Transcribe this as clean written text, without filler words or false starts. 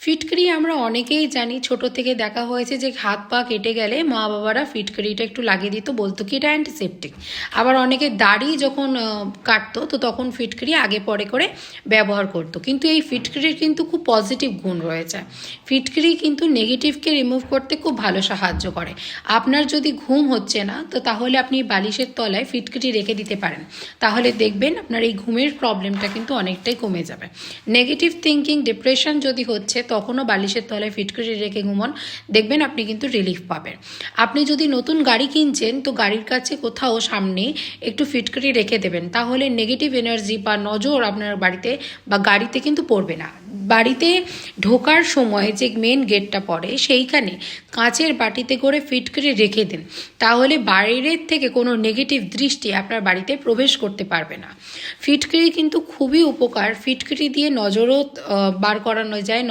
ফিটকিরি আমরা অনেকেই জানি, ছোট থেকে দেখা হয়েছে যে হাত পা কেটে গেলে মা বাবারা ফিটকিরিটা একটু লাগিয়ে দিত, বলতো কি এটা অ্যান্টিসেপটিক। আবার অনেকে দাড়ি যখন কাটতো তো তখন ফিটকিরি আগে পরে করে ব্যবহার করতো। কিন্তু এই ফিটকিরির কিন্তু খুব পজিটিভ গুণ রয়েছে। ফিটকিরি কিন্তু নেগেটিভকে রিমুভ করতে খুব ভালো সাহায্য করে। আপনার যদি ঘুম হচ্ছে না তো তাহলে আপনি বালিশের তলায় ফিটকিরি রেখে দিতে পারেন, তাহলে দেখবেন আপনার এই ঘুমের প্রবলেমটা কিন্তু অনেকটাই কমে যাবে। নেগেটিভ থিঙ্কিং, ডিপ্রেশন যদি হচ্ছে তখনও বালিশের তলায় ফিটকিরি রেখে ঘুমন, দেখবেন আপনি কিন্তু রিলিফ পাবেন। আপনি যদি নতুন গাড়ি কিনছেন তো গাড়ির কাছে কোথাও সামনে একটু ফিটকিরি রেখে দেবেন, তাহলে নেগেটিভ এনার্জি বা নজর আপনার বাড়িতে বা গাড়িতে কিন্তু পড়বে না। বাড়িতে ঢোকার সময় যে মেন গেটটা পড়ে সেইখানে কাঁচের বাটিতে করে ফিটকিরি রেখে দিন, তাহলে বাইরের থেকে কোনো নেগেটিভ দৃষ্টি আপনার বাড়িতে প্রবেশ করতে পারবে না। ফিটকিরি কিন্তু খুবই উপকার। ফিটকিরি দিয়ে নজরও বার করানো যায়।